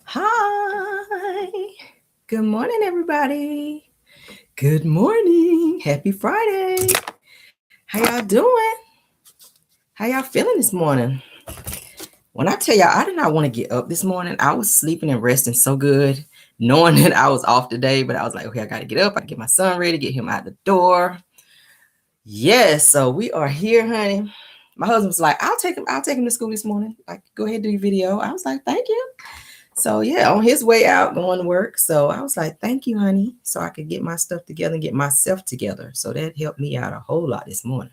Hi. Good morning, everybody. Good morning. Happy Friday. How y'all doing? How y'all feeling this morning? When I tell y'all, I did not want to get up this morning. I was sleeping and resting so good, knowing that I was off today, but I was like, okay, I got to get up. I get my son ready, get him out the door. Yes, so we are here, honey. My husband was like, I'll take him to school this morning. Like, go ahead, do your video. I was like, thank you. So yeah, on his way out going to work. So I was like, thank you, honey. So I could get my stuff together and get myself together. So that helped me out a whole lot this morning.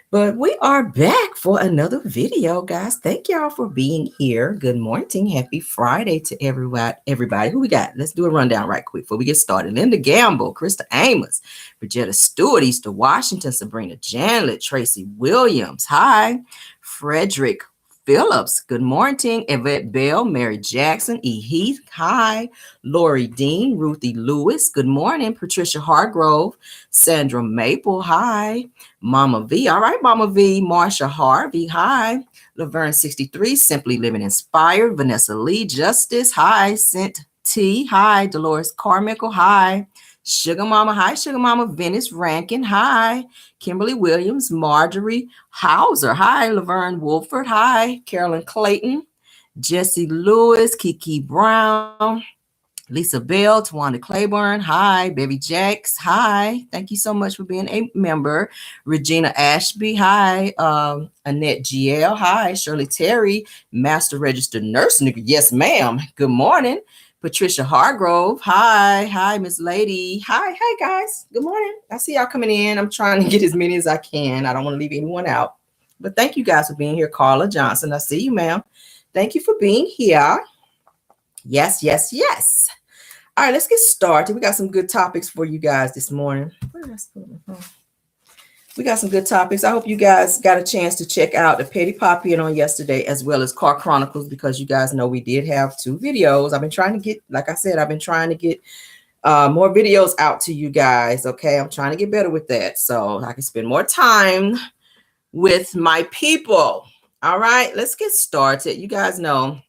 But we are back for another video, guys. Thank y'all for being here. Good morning. Happy Friday to everybody. Who we got? Let's do a rundown right quick before we get started. Linda Gamble, Krista Amos, Bridgetta Stewart, Easter Washington, Sabrina Janlet, Tracy Williams. Hi. Frederick Phillips. Good morning. Yvette Bell, Mary Jackson, E. Heath. Hi. Lori Dean, Ruthie Lewis. Good morning. Patricia Hargrove, Sandra Maple. Hi. Mama V. All right, Mama V. Marsha Harvey. Hi. Laverne 63, Simply Living Inspired. Vanessa Lee, Justice. Hi. Sent T. Hi. Dolores Carmichael. Hi. Sugar Mama. Hi. Sugar Mama. Venice Rankin. Hi. Kimberly Williams. Marjorie Hauser. Hi. Laverne Wolford. Hi. Carolyn Clayton. Jesse Lewis. Kiki Brown. Lisa Bell, Tawanda Claiborne, hi. Baby Jax, hi. Thank you so much for being a member. Regina Ashby, hi. Annette GL, hi. Shirley Terry, Master Registered Nurse, yes ma'am. Good morning. Patricia Hargrove, hi. Hi, Miss Lady. Hi, hey guys. Good morning. I see y'all coming in. I'm trying to get as many as I can. I don't want to leave anyone out. But thank you guys for being here. Carla Johnson, I see you, ma'am. Thank you for being here. Yes, yes, yes. All right, let's get started. We got some good topics for you guys this morning. We got some good topics. I hope you guys got a chance to check out the Petty Poppy on yesterday, as well as Car Chronicles, because you guys know we did have 2 videos. I've been trying to get, like I said, I've been trying to get more videos out to you guys. Okay, I'm trying to get better with that so I can spend more time with my people. All right, let's get started. You guys know.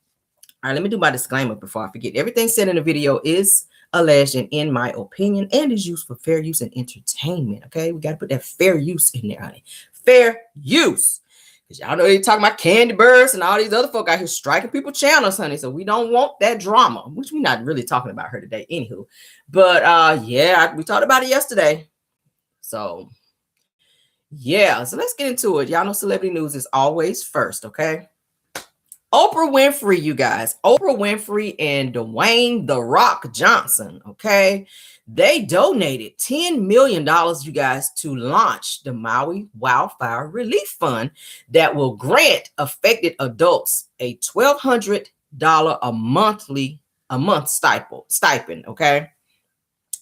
All right, let me do my disclaimer before I forget. Everything said in the video is alleged and in my opinion and is used for fair use and entertainment. Okay, we got to put that fair use in there, honey. Fair use. Because y'all know they're talking about Candy Birds and all these other folk out here striking people's channels, honey. So we don't want that drama, which we're not really talking about her today, anywho. But yeah, we talked about it yesterday. So yeah, so let's get into it. Y'all know celebrity news is always first, okay? Oprah Winfrey, you guys. Oprah Winfrey and Dwayne "The Rock" Johnson, okay? They donated $10 million, you guys, to launch the Maui Wildfire Relief Fund that will grant affected adults a $1,200 a month stipend, okay?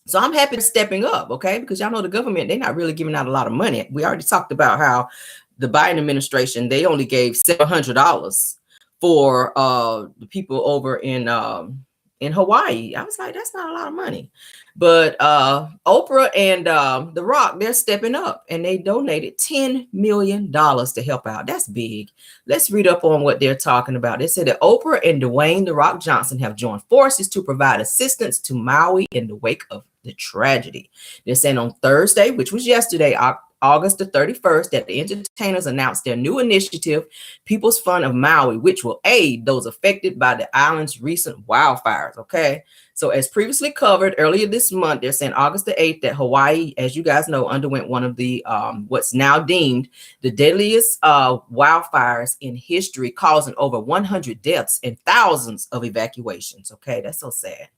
So I'm happy to stepping up, okay? Because y'all know the government, they're not really giving out a lot of money. We already talked about how the Biden administration, they only gave $700 for the people over in Hawaii. I was like, that's not a lot of money. But Oprah and The Rock, they're stepping up and they donated $10 million to help out. That's big. Let's read up on what they're talking about. They said that Oprah and Dwayne "The Rock" Johnson have joined forces to provide assistance to Maui in the wake of the tragedy. They're saying on Thursday, which was yesterday, August the 31st, that the entertainers announced their new initiative, People's Fund of Maui, which will aid those affected by the island's recent wildfires, okay? So as previously covered earlier this month, they're saying August the 8th that Hawaii, as you guys know, underwent one of the what's now deemed the deadliest wildfires in history, causing over 100 deaths and thousands of evacuations, okay? That's so sad.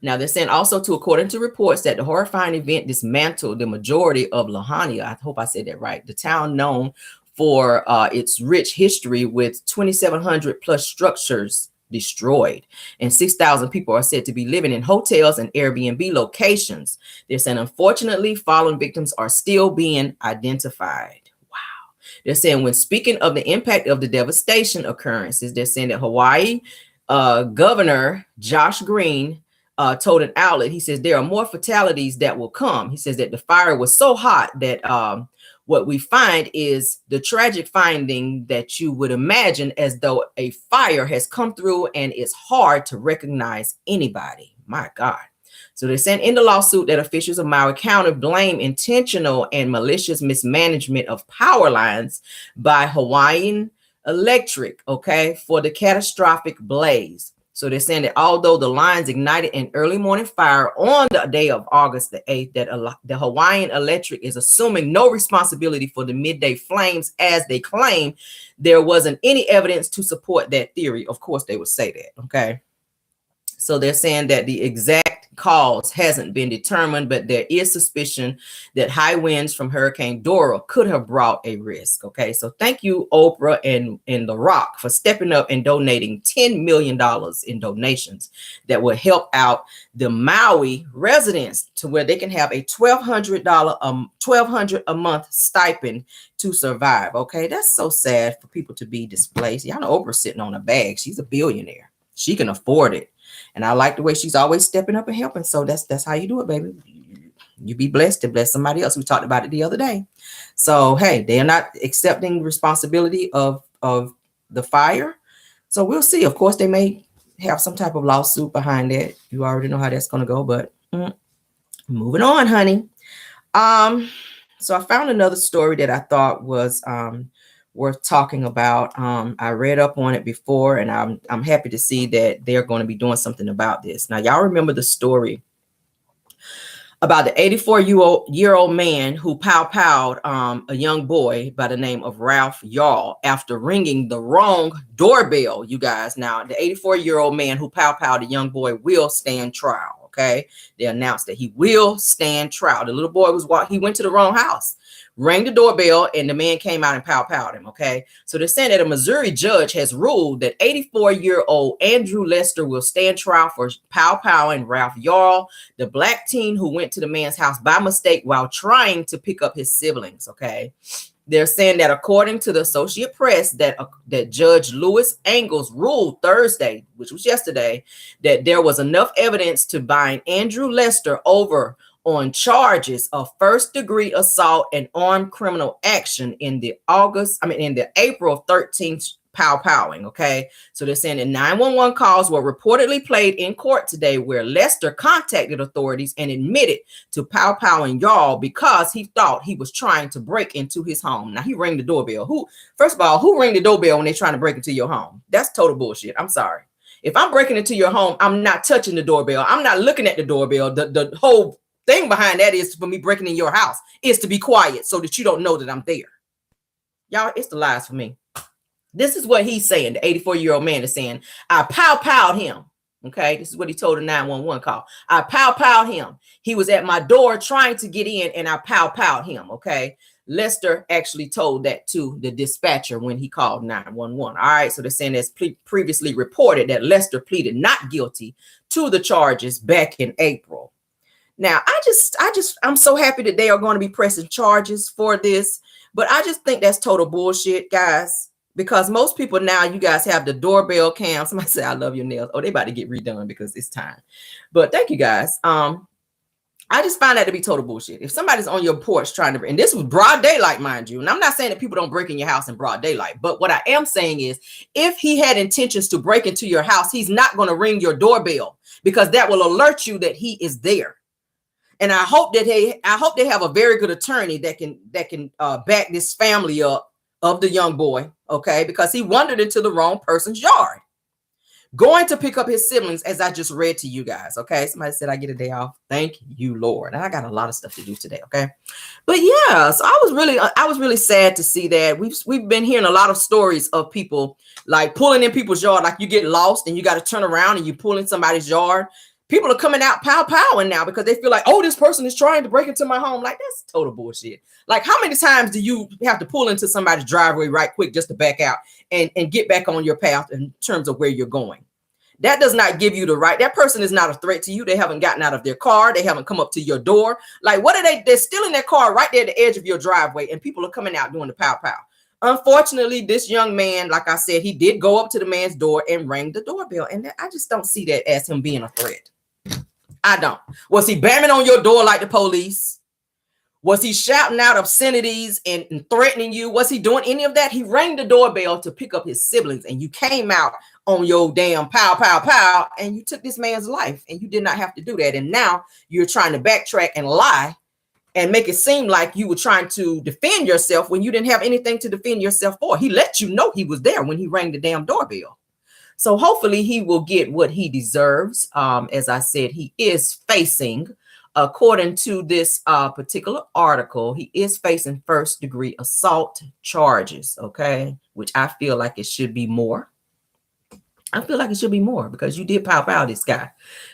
Now, they're saying also, according to reports, that the horrifying event dismantled the majority of Lahaina. I hope I said that right. The town known for its rich history with 2,700 plus structures destroyed. And 6,000 people are said to be living in hotels and Airbnb locations. They're saying, unfortunately, fallen victims are still being identified. Wow. They're saying when speaking of the impact of the devastation occurrences, they're saying that Hawaii Governor Josh Green told an outlet, he says, there are more fatalities that will come. He says that the fire was so hot that what we find is the tragic finding that you would imagine as though a fire has come through and it's hard to recognize anybody. My God. So they're saying in the lawsuit that officials of Maui County blame intentional and malicious mismanagement of power lines by Hawaiian Electric, okay, for the catastrophic blaze. So they're saying that although the lines ignited an early morning fire on the day of August the 8th, that the Hawaiian Electric is assuming no responsibility for the midday flames, as they claim there wasn't any evidence to support that theory. Of course, they would say that, okay? So they're saying that the exact cause hasn't been determined, but there is suspicion that high winds from Hurricane Dora could have brought a risk. Okay, so thank you, Oprah and The Rock, for stepping up and donating $10 million in donations that will help out the Maui residents to where they can have a $1,200 a month stipend to survive. Okay, that's so sad for people to be displaced. Y'all know Oprah's sitting on a bag. She's a billionaire. She can afford it. And I like the way she's always stepping up and helping. So that's how you do it, baby. You be blessed to bless somebody else. We talked about it the other day. So, hey, they are not accepting responsibility of the fire. So we'll see. Of course, they may have some type of lawsuit behind that. You already know how that's going to go. But moving on, honey. So I found another story that I thought was worth talking about. I read up on it before, and I'm happy to see that they're going to be doing something about this. Now, y'all remember the story about the 84-year-old man who pow-powed a young boy by the name of Yarl after ringing the wrong doorbell, you guys. Now, the 84-year-old man who pow-powed a young boy will stand trial, okay? They announced that he will stand trial. The little boy he went to the wrong house, rang the doorbell, and the man came out and pow-powed him, okay? So they're saying that a Missouri judge has ruled that 84-year-old Andrew Lester will stand trial for pow-powing Yarl, the black teen who went to the man's house by mistake while trying to pick up his siblings, okay? They're saying that according to the Associated Press, that Judge Lewis Angles ruled Thursday, which was yesterday, that there was enough evidence to bind Andrew Lester over on charges of first-degree assault and armed criminal action in the April 13th pow-powing, okay? So they're saying that 911 calls were reportedly played in court today where Lester contacted authorities and admitted to pow-powing Yarl because he thought he was trying to break into his home. Now, he rang the doorbell. First of all, who rang the doorbell when they're trying to break into your home? That's total bullshit. I'm sorry. If I'm breaking into your home, I'm not touching the doorbell. I'm not looking at the doorbell. The whole thing behind that is for me breaking in your house is to be quiet so that you don't know that I'm there. Y'all, it's the lies for me. This is what he's saying. The 84-year-old man is saying, I pow-powed him. Okay, this is what he told the 911 call. I pow-powed him. He was at my door trying to get in, and I pow-powed him. Okay, Lester actually told that to the dispatcher when he called 911. All right, so they're saying as previously reported that Lester pleaded not guilty to the charges back in April. Now, I'm so happy that they are going to be pressing charges for this, but I just think that's total bullshit, guys. Because most people now, you guys have the doorbell cam. Somebody say, I love your nails. Oh, they about to get redone because it's time. But thank you, guys. I just find that to be total bullshit. If somebody's on your porch trying to, and this was broad daylight, mind you. And I'm not saying that people don't break in your house in broad daylight. But what I am saying is, if he had intentions to break into your house, he's not going to ring your doorbell because that will alert you that he is there. And I hope that they have a very good attorney that can back this family up of the young boy, okay, because he wandered into the wrong person's yard, going to pick up his siblings, as I just read to you guys, okay? Somebody said I get a day off. Thank you, Lord. And I got a lot of stuff to do today, okay? But yeah, so I was really sad to see that. We've been hearing a lot of stories of people like pulling in people's yard, like you get lost and you got to turn around and you pull in somebody's yard. People are coming out pow-powing now because they feel like, oh, this person is trying to break into my home. Like, that's total bullshit. Like, how many times do you have to pull into somebody's driveway right quick just to back out and get back on your path in terms of where you're going? That does not give you the right. That person is not a threat to you. They haven't gotten out of their car. They haven't come up to your door. Like, what are they? They're still in their car right there at the edge of your driveway, and people are coming out doing the pow-pow. Unfortunately, this young man, like I said, he did go up to the man's door and rang the doorbell. And I just don't see that as him being a threat. I don't. Was he banging on your door like the police? Was he shouting out obscenities and threatening you? Was he doing any of that? He rang the doorbell to pick up his siblings, and you came out on your damn pow, pow, pow, and you took this man's life, and you did not have to do that. And now you're trying to backtrack and lie and make it seem like you were trying to defend yourself when you didn't have anything to defend yourself for. He let you know he was there when he rang the damn doorbell. So hopefully he will get what he deserves. As I said, he is facing, according to this particular article, he is facing first-degree assault charges, okay? Which I feel like it should be more. I feel like it should be more because you did pow this guy.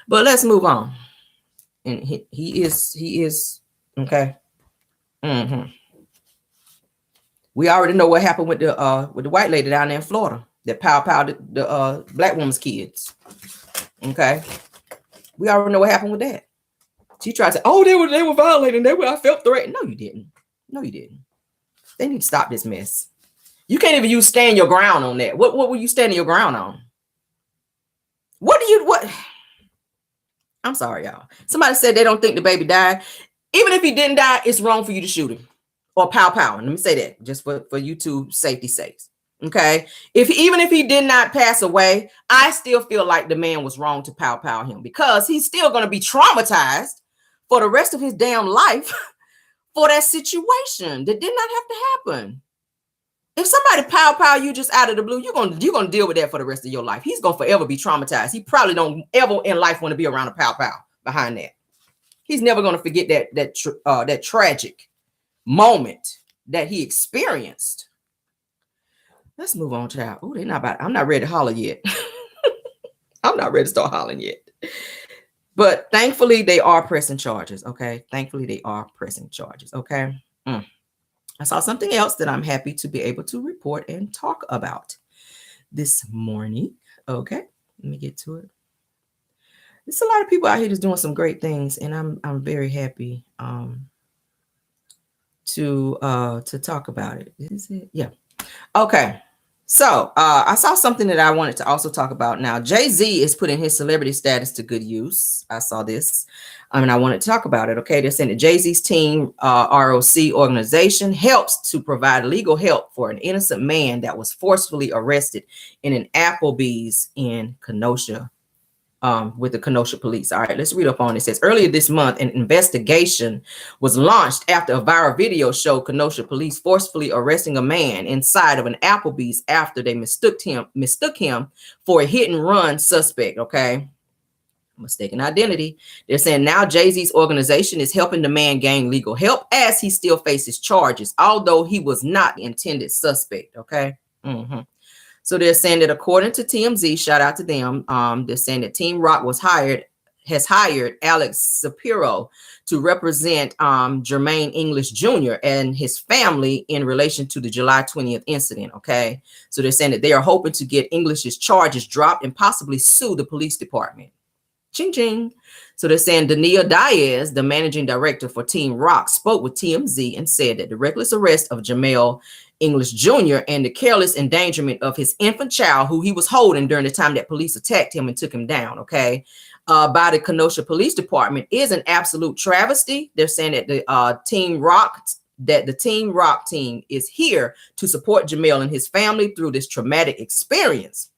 But let's move on. And he is, okay? We already know what happened with the white lady down there in Florida that pow the black woman's kids, okay? We already know what happened with that. She tried to say, oh, they were violating. I felt threatened. No, you didn't. No, you didn't. They need to stop this mess. You can't even stand your ground on that. What were you standing your ground on? What? I'm sorry, y'all. Somebody said they don't think the baby died. Even if he didn't die, it's wrong for you to shoot him or pow. And let me say that just for YouTube safety sakes. Okay. Even if he did not pass away, I still feel like the man was wrong to pow him because he's still going to be traumatized for the rest of his damn life for that situation that did not have to happen. If somebody pow you just out of the blue, you're gonna deal with that for the rest of your life. He's gonna forever be traumatized. He probably don't ever in life want to be around a pow behind that. He's never gonna forget that tragic moment that he experienced. Let's move on, child. Oh, I'm not ready to holler yet. I'm not ready to start hollering yet. But thankfully, they are pressing charges. Okay. Thankfully, they are pressing charges. Okay. I saw something else that I'm happy to be able to report and talk about this morning. Okay. Let me get to it. There's a lot of people out here that's doing some great things, and I'm very happy to talk about it. Is it? Yeah. Okay. So I saw something that I wanted to also talk about. Now, Jay-Z is putting his celebrity status to good use. I saw this and I wanted to talk about it. Okay. They're saying that Jay-Z's team, ROC organization, helps to provide legal help for an innocent man that was forcefully arrested in an Applebee's in Kenosha. With the Kenosha police. All right, let's read up on it. It says earlier this month, an investigation was launched after a viral video showed Kenosha police forcefully arresting a man inside of an Applebee's after they mistook him for a hit and run suspect. Okay. Mistaken identity. They're saying now Jay-Z's organization is helping the man gain legal help as he still faces charges, although he was not the intended suspect. Okay. So they're saying that according to TMZ, shout out to them, they're saying that Team Rock has hired Alex Shapiro to represent Jermaine English Jr. and his family in relation to the July 20th incident. Okay. So they're saying that they are hoping to get English's charges dropped and possibly sue the police department. Ching ching. So they're saying Dania Diaz, the managing director for Team Rock, spoke with TMZ and said that the reckless arrest of Jermaine English Jr. and the careless endangerment of his infant child, who he was holding during the time that police attacked him and took him down, okay, by the Kenosha Police Department is an absolute travesty. They're saying that the Team Rock team is here to support Jermaine and his family through this traumatic experience.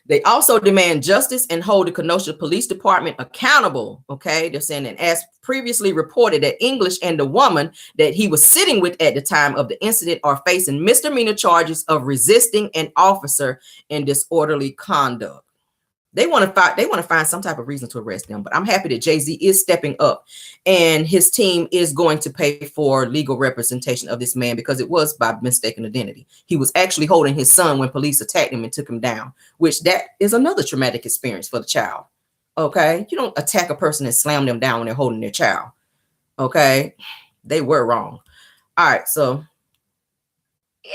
They also demand justice and hold the Kenosha Police Department accountable. Okay, they're saying that as previously reported that English and the woman that he was sitting with at the time of the incident are facing misdemeanor charges of resisting an officer in disorderly conduct. They want to find some type of reason to arrest them. But I'm happy that Jay-Z is stepping up and his team is going to pay for legal representation of this man because it was by mistaken identity. He was actually holding his son when police attacked him and took him down, which that is another traumatic experience for the child. Okay. You don't attack a person and slam them down when they're holding their child. Okay. They were wrong. All right. So.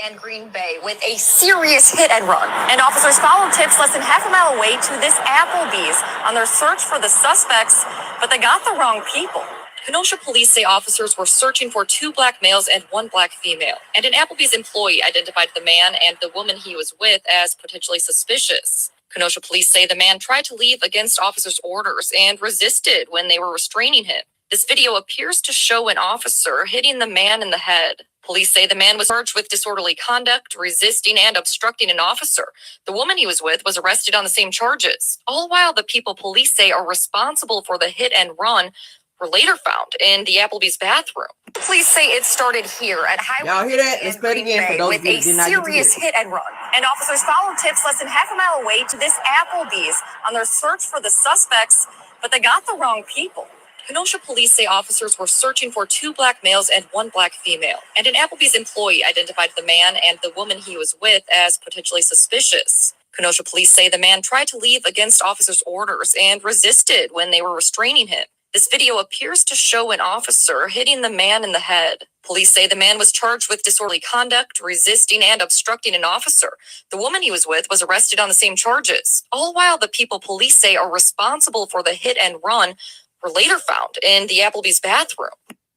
And Green Bay with a serious hit and run. And officers followed tips less than half a mile away to this Applebee's on their search for the suspects, but they got the wrong people. Kenosha police say officers were searching for 2 black males and 1 black female. And an Applebee's employee identified the man and the woman he was with as potentially suspicious. Kenosha police say the man tried to leave against officers' orders and resisted when they were restraining him. This video appears to show an officer hitting the man in the head. Police say the man was charged with disorderly conduct, resisting, and obstructing an officer. The woman he was with was arrested on the same charges. All while the people police say are responsible for the hit and run were later found in the Applebee's bathroom. Police say it started here at Highway. Y'all hear that? Let's play it again for those with of you a who did not get to serious hear. hit and run. And officers followed tips less than half a mile away to this Applebee's on their search for the suspects, but they got the wrong people. Kenosha police say officers were searching for 2 black males and 1 black female, and an Applebee's employee identified the man and the woman he was with as potentially suspicious. Kenosha police say the man tried to leave against officers' orders and resisted when they were restraining him. This video appears to show an officer hitting the man in the head. Police say the man was charged with disorderly conduct, resisting, and obstructing an officer. The woman he was with was arrested on the same charges. All while the people police say are responsible for the hit and run were later found in the Applebee's bathroom.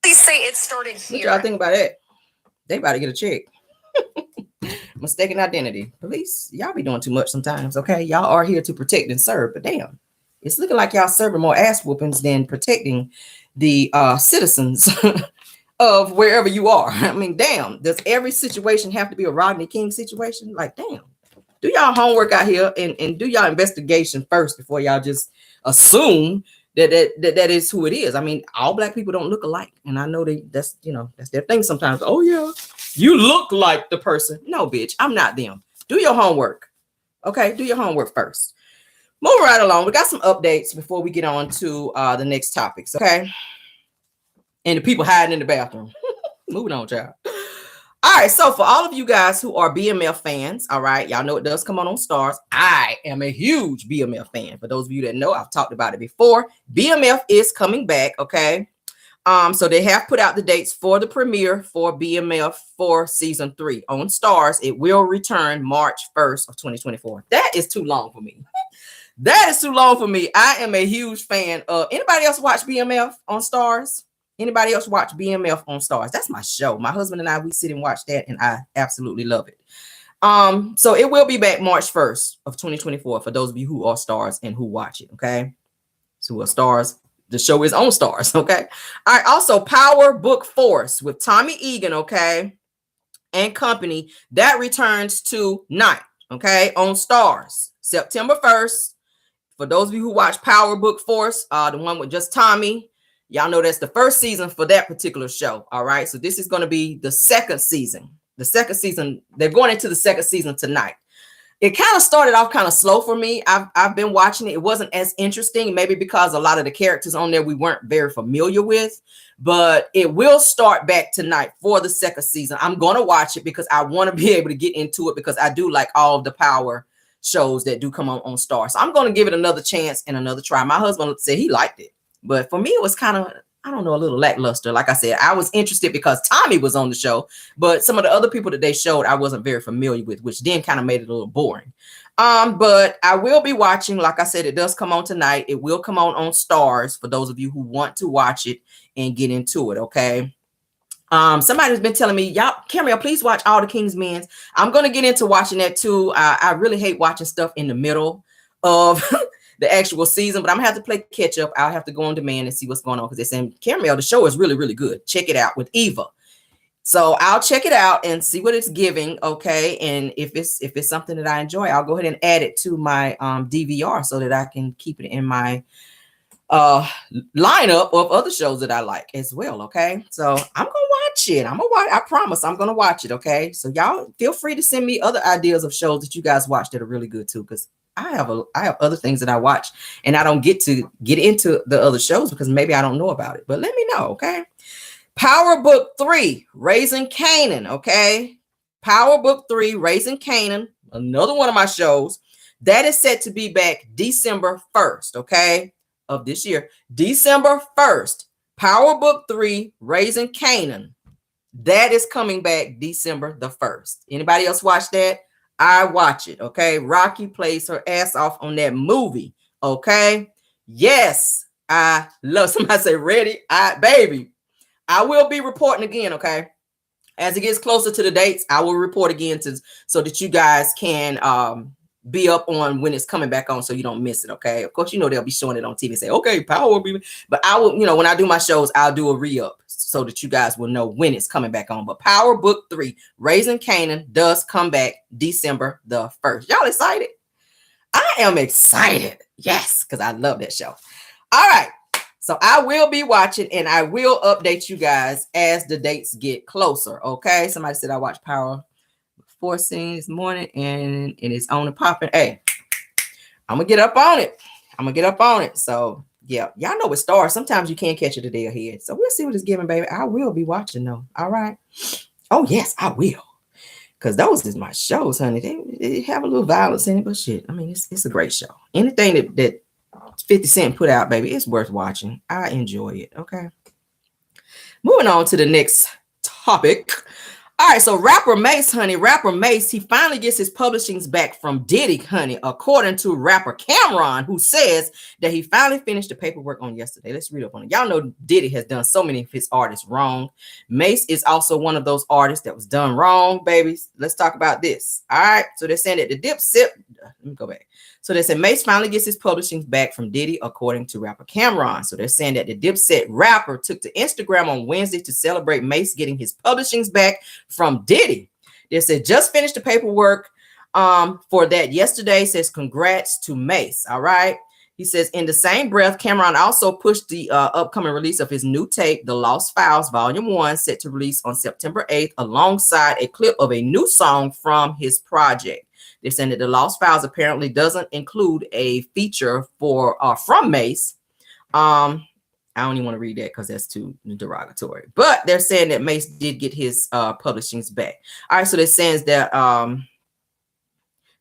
Police say it started here. What y'all think about it? They about to get a check. Mistaken identity. Police, y'all be doing too much sometimes, okay? Y'all are here to protect and serve, but damn, it's looking like y'all serving more ass whoopings than protecting the citizens of wherever you are. I mean, damn, does every situation have to be a Rodney King situation? Like, damn, do y'all homework out here and do y'all investigation first before y'all just assume that is who it is. I mean, all black people don't look alike, and I know that's their thing sometimes. Oh yeah, you look like the person. No, bitch, I'm not them. Do your homework, okay? Do your homework first. Moving right along, we got some updates before we get on to the next topics, okay? And the people hiding in the bathroom. Moving on, child. All right, so for all of you guys who are BMF fans, all right, y'all know it does come on Starz. I am a huge BMF fan. For those of you that know, I've talked about it before. BMF is coming back, okay? So they have put out the dates for the premiere for BMF for season 3 on Starz. It will return March 1st of 2024. That is too long for me. That is too long for me. I am a huge fan of. Anybody else watch BMF on Starz? Anybody else watch BMF on Starz? That's my show. My husband and I, we sit and watch that, and I absolutely love it. So it will be back March 1st of 2024 for those of you who are Starz and who watch it, okay? So who are Starz, the show is on Starz, okay? All right, also Power Book Force with Tommy Egan, okay, and company, that returns tonight, okay, on Starz, September 1st. For those of you who watch Power Book Force, the one with just Tommy, y'all know that's the first season for that particular show. All right. So this is going to be the second season. The second season, they're going into the second season tonight. It kind of started off kind of slow for me. I've been watching it. It wasn't as interesting, maybe because a lot of the characters on there we weren't very familiar with, but it will start back tonight for the second season. I'm going to watch it because I want to be able to get into it because I do like all of the Power shows that do come on Starz. So I'm going to give it another chance and another try. My husband said he liked it. But for me, it was kind of, I don't know, a little lackluster. Like I said, I was interested because Tommy was on the show, but some of the other people that they showed, I wasn't very familiar with, which then kind of made it a little boring. But I will be watching. Like I said, it does come on tonight. It will come on Starz for those of you who want to watch it and get into it, okay? Somebody's been telling me, y'all, Camille, please watch All the King's Men. I'm going to get into watching that too. I really hate watching stuff in the middle of the actual season, but I'm gonna have to play catch up. I'll have to go on demand and see what's going on because they're saying, Camille, the show is really, really good. Check it out with Eva. So I'll check it out and see what it's giving. Okay. And if it's something that I enjoy, I'll go ahead and add it to my DVR so that I can keep it in my lineup of other shows that I like as well. Okay. So I'm gonna watch it. I promise I'm gonna watch it. Okay. So y'all feel free to send me other ideas of shows that you guys watch that are really good too, because I have other things that I watch and I don't get to get into the other shows because maybe I don't know about it, but let me know. Okay. Power Book 3, Raising Canaan. Okay. Power Book 3, Raising Canaan. Another one of my shows that is set to be back December 1st. Okay. Of this year, December 1st, Power Book 3, Raising Canaan. That is coming back December the 1st. Anybody else watch that? I watch it, okay? Rocky plays her ass off on that movie, okay? Yes, I love. Somebody say ready, baby. I will be reporting again, okay? As it gets closer to the dates, I will report again so that you guys can be up on when it's coming back on so you don't miss it. Okay, of course, you know they'll be showing it on TV and say, okay, Power will be, but I will, you know, when I do my shows, I'll do a re-up so that you guys will know when it's coming back on. But Power Book 3, Raising Canaan, does come back December the 1st. Y'all excited? I am excited. Yes, because I love that show. All right. So I will be watching and I will update you guys as the dates get closer. Okay. Somebody said I watched Power 4 scenes this morning and it's on and popping. Hey, I'm gonna get up on it. So yeah, y'all know with Starz, sometimes you can't catch it a day ahead. So we'll see what it's giving, baby. I will be watching though. All right. Oh yes, I will. Because those is my shows, honey. They have a little violence in it, but shit. I mean, it's a great show. Anything that 50 Cent put out, baby, it's worth watching. I enjoy it. Okay. Moving on to the next topic. All right, so rapper Mase, he finally gets his publishings back from Diddy, honey, according to rapper Cameron, who says that he finally finished the paperwork on yesterday. Let's read up on it. Y'all know Diddy has done so many of his artists wrong. Mase is also one of those artists that was done wrong, babies. Let's talk about this. All right, so they're saying that the Dipset, let me go back. So they said Mase finally gets his publishings back from Diddy, according to rapper Cameron. So they're saying that the Dipset rapper took to Instagram on Wednesday to celebrate Mase getting his publishings back from Diddy. They said just finished the paperwork for that yesterday. Says congrats to Mase. All right. He says in the same breath, Cameron also pushed the upcoming release of his new tape, The Lost Files Volume 1, set to release on September 8th, alongside a clip of a new song from his project. They're saying that The Lost Files apparently doesn't include a feature from Mase. I don't even want to read that because that's too derogatory. But they're saying that Mase did get his publishings back. All right, so they're saying that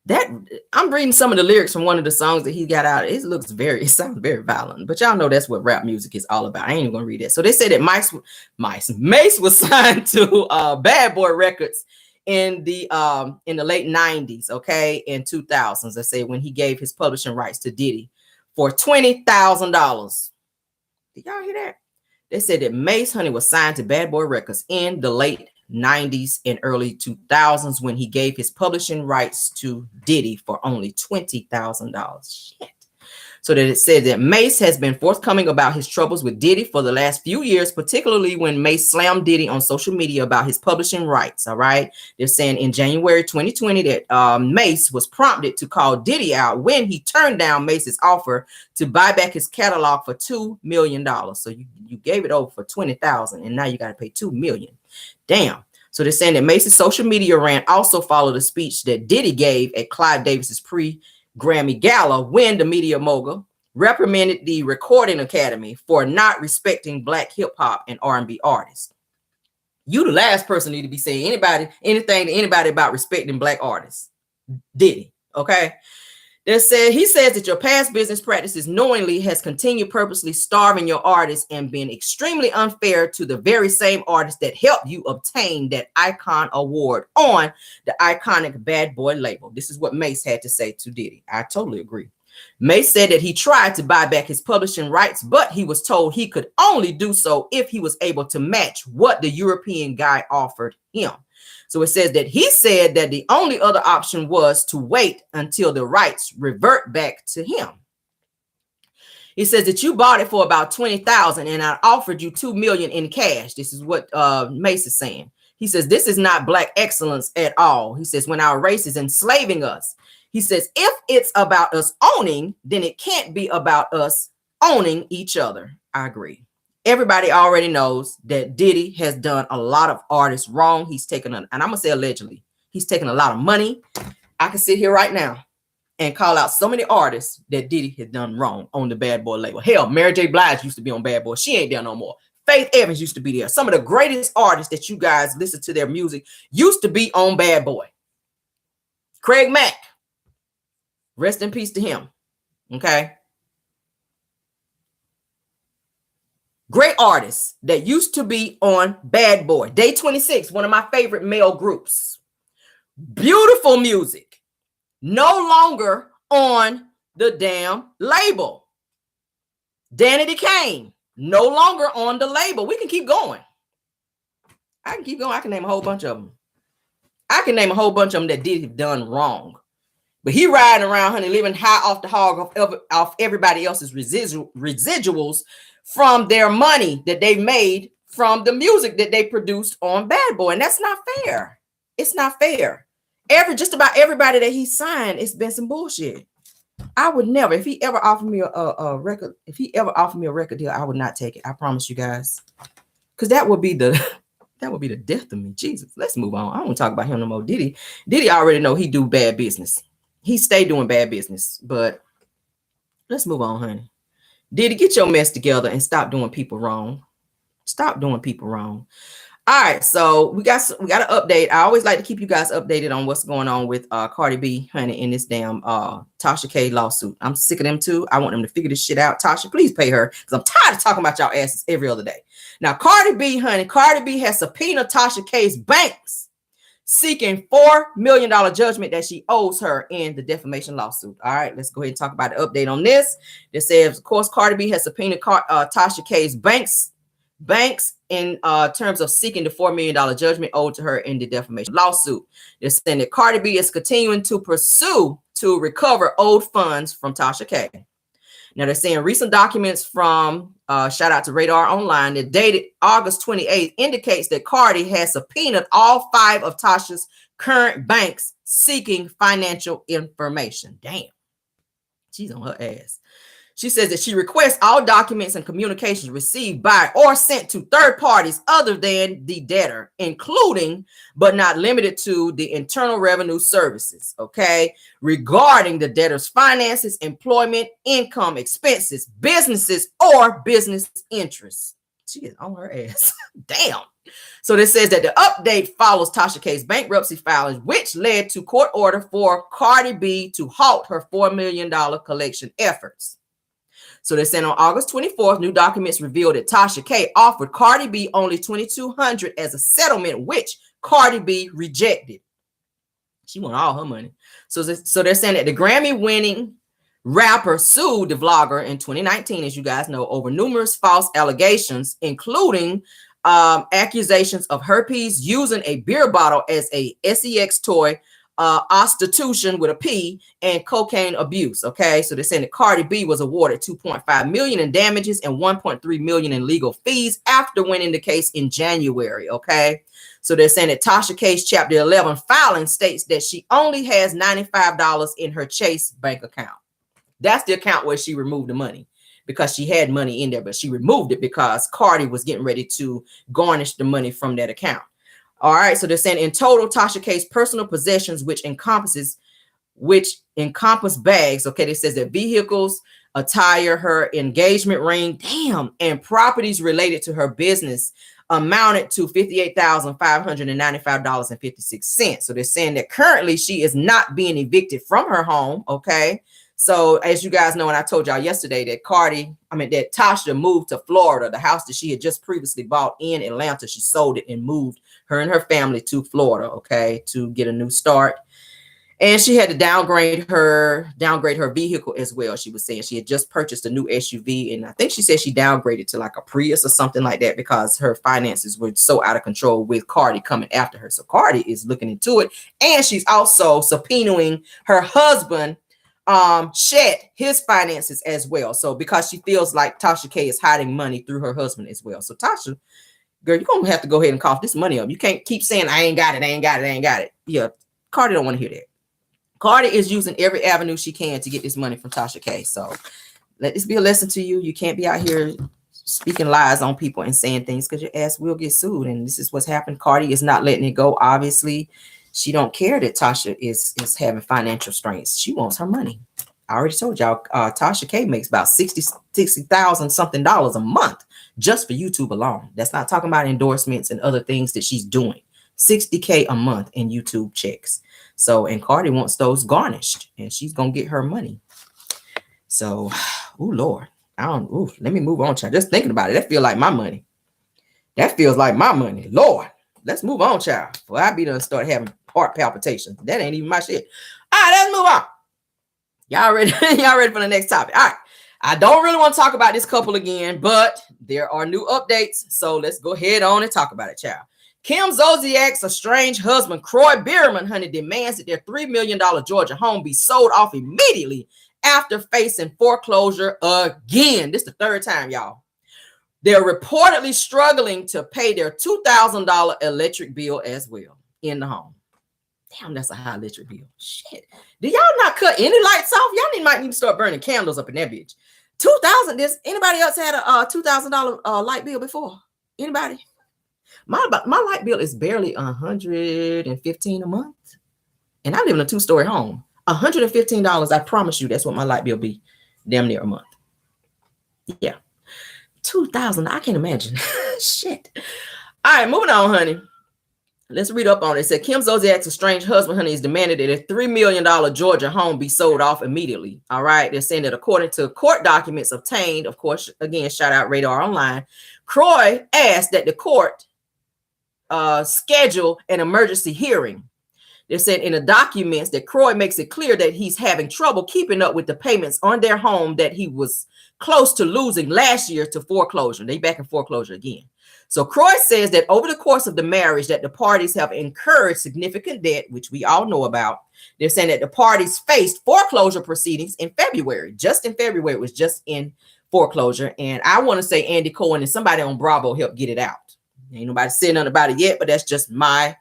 that I'm reading some of the lyrics from one of the songs that he got out. It sounds very violent. But y'all know that's what rap music is all about. I ain't even gonna read that. So they say that Mase was signed to Bad Boy Records in the late 90s, okay, in 2000s. Let's say when he gave his publishing rights to Diddy for $20,000. Did y'all hear that? They said that Mase, honey, was signed to Bad Boy Records in the late 90s and early 2000s when he gave his publishing rights to Diddy for only $20,000. Shit. So that it said that Mase has been forthcoming about his troubles with Diddy for the last few years, particularly when Mase slammed Diddy on social media about his publishing rights. All right. They're saying in January 2020 that Mase was prompted to call Diddy out when he turned down Mase's offer to buy back his catalog for $2 million. So you gave it over for $20,000 and now you got to pay $2 million. Damn. So they're saying that Mase's social media rant also followed a speech that Diddy gave at Clive Davis's pre-Grammy Gala when the media mogul reprimanded the Recording Academy for not respecting Black hip hop and R&B artists. You the last person need to be saying anything to anybody about respecting Black artists. Diddy, okay? He says that your past business practices knowingly has continued purposely starving your artists and been extremely unfair to the very same artists that helped you obtain that Icon Award on the iconic Bad Boy label. This is what Mase had to say to Diddy. I totally agree. Mase said that he tried to buy back his publishing rights, but he was told he could only do so if he was able to match what the European guy offered him. So it says that he said that the only other option was to wait until the rights revert back to him. He says that you bought it for about $20,000 and I offered you $2 million in cash. This is what Mase is saying. He says this is not Black excellence at all. He says when our race is enslaving us. He says if it's about us owning, then it can't be about us owning each other. I agree. Everybody already knows that Diddy has done a lot of artists wrong. He's taken, and I'm going to say allegedly, he's taken a lot of money. I can sit here right now and call out so many artists that Diddy has done wrong on the Bad Boy label. Hell, Mary J. Blige used to be on Bad Boy. She ain't there no more. Faith Evans used to be there. Some of the greatest artists that you guys listen to their music used to be on Bad Boy. Craig Mack, rest in peace to him. Okay. Great artists that used to be on Bad Boy. Day 26, one of my favorite male groups. Beautiful music. No longer on the damn label. Danity Kane, no longer on the label. We can keep going. I can keep going. I can name a whole bunch of them. I can name a whole bunch of them that did have done wrong. But he riding around, honey, living high off the hog off everybody else's residuals from their money that they made from the music that they produced on Bad Boy. And that's not fair. It's not fair. Just about everybody that he signed, it's been some bullshit. I would never, if he ever offered me a record, deal, I would not take it. I promise you guys. Because that would be the death of me. Jesus, let's move on. I don't want to talk about him no more. Diddy already know he do bad business. He stay doing bad business, but let's move on, honey. Diddy, get your mess together and stop doing people wrong. Stop doing people wrong. All right, so we got an update. I always like to keep you guys updated on what's going on with Cardi B, honey, in this damn Tasha K lawsuit. I'm sick of them too. I want them to figure this shit out. Tasha, please pay her, because I'm tired of talking about y'all asses every other day. Now, Cardi B has subpoenaed Tasha K's banks, seeking $4 million judgment that she owes her in the defamation lawsuit. All right, let's go ahead and talk about the update on this. It says, of course, Cardi B has subpoenaed Tasha K's banks in terms of seeking the $4 million judgment owed to her in the defamation lawsuit. They're saying that Cardi B is continuing to pursue to recover owed funds from Tasha K. Now, they're saying recent documents from shout out to Radar Online that dated August 28th indicates that Cardi has subpoenaed all 5 of Tasha's current banks seeking financial information. Damn, she's on her ass. She says that she requests all documents and communications received by or sent to third parties other than the debtor, including but not limited to the Internal Revenue Services, okay, regarding the debtor's finances, employment, income, expenses, businesses, or business interests. She is on her ass. Damn. So this says that the update follows Tasha K's bankruptcy filing, which led to court order for Cardi B to halt her $4 million collection efforts. So they're saying on August 24th, new documents revealed that Tasha K offered Cardi B only $2,200 as a settlement, which Cardi B rejected. She want all her money. So they're saying that the Grammy-winning rapper sued the vlogger in 2019, as you guys know, over numerous false allegations, including accusations of herpes, using a beer bottle as a sex toy, prostitution with a P, and cocaine abuse. Okay, so they're saying that Cardi B was awarded $2.5 million in damages and $1.3 million in legal fees after winning the case in January. Okay, so they're saying that Tasha K's Chapter 11 filing states that she only has $95 in her Chase bank account. That's the account where she removed the money, because she had money in there, but she removed it because Cardi was getting ready to garnish the money from that account. All right, so they're saying in total, Tasha K's personal possessions, which encompass bags, okay, it says that vehicles, attire, her engagement ring, and properties related to her business amounted to $58,595.56. So they're saying that currently she is not being evicted from her home, okay? So as you guys know, and I told y'all yesterday that that Tasha moved to Florida, the house that she had just previously bought in Atlanta. She sold it and moved her and her family to Florida, okay, to get a new start. And she had to downgrade her vehicle as well. She was saying she had just purchased a new SUV, and I think she said she downgraded to like a Prius or something like that because her finances were so out of control with Cardi coming after her. So Cardi is looking into it, and she's also subpoenaing her husband, Chet, his finances as well. So because she feels like Tasha K is hiding money through her husband as well. So Tasha, girl, you're gonna have to go ahead and cough this money up. You can't keep saying I ain't got it. Yeah, Cardi don't want to hear that. Cardi is using every avenue she can to get this money from Tasha K. So let this be a lesson to you. You can't be out here speaking lies on people and saying things, because your ass will get sued. And this is what's happened. Cardi is not letting it go. Obviously, she don't care that Tasha is having financial strains. She wants her money. I already told y'all, Tasha K makes about $60,000 something a month just for YouTube alone. That's not talking about endorsements and other things that she's doing. $60K a month in YouTube checks. So, and Cardi wants those garnished, and she's gonna get her money. So, oh Lord, let me move on, child. Just thinking about it, that feels like my money. Lord, let's move on, child. Well, I be done start having heart palpitations. That ain't even my shit. All right, let's move on. Y'all ready? Y'all ready for the next topic? All right. I don't really want to talk about this couple again, but there are new updates. So let's go ahead on and talk about it, child. Kim Zolciak's estranged husband, Kroy Bierman, honey, demands that their $3 million Georgia home be sold off immediately after facing foreclosure again. This is the third time, y'all. They're reportedly struggling to pay their $2,000 electric bill as well in the home. Damn, that's a high electric bill. Shit. Do y'all not cut any lights off? Y'all might need to start burning candles up in that bitch. $2,000. Does anybody else had a $2,000 light bill before? Anybody? My light bill is barely $115 a month. And I live in a 2-story home. $115, I promise you, that's what my light bill be. Damn near a month. Yeah. $2,000. I can't imagine. Shit. All right, moving on, honey. Let's read up on it. It said Kim Zolciak's estranged husband, honey, is demanded that a $3 million Georgia home be sold off immediately. All right. They're saying that according to court documents obtained, of course, again, shout out Radar Online, Kroy asked that the court schedule an emergency hearing. They said in the documents that Kroy makes it clear that he's having trouble keeping up with the payments on their home that he was close to losing last year to foreclosure. They back in foreclosure again. So Kroy says that over the course of the marriage that the parties have incurred significant debt, which we all know about. They're saying that the parties faced foreclosure proceedings in February. Just in February, it was just in foreclosure. And I want to say Andy Cohen and somebody on Bravo helped get it out. Ain't nobody said nothing about it yet, but that's just my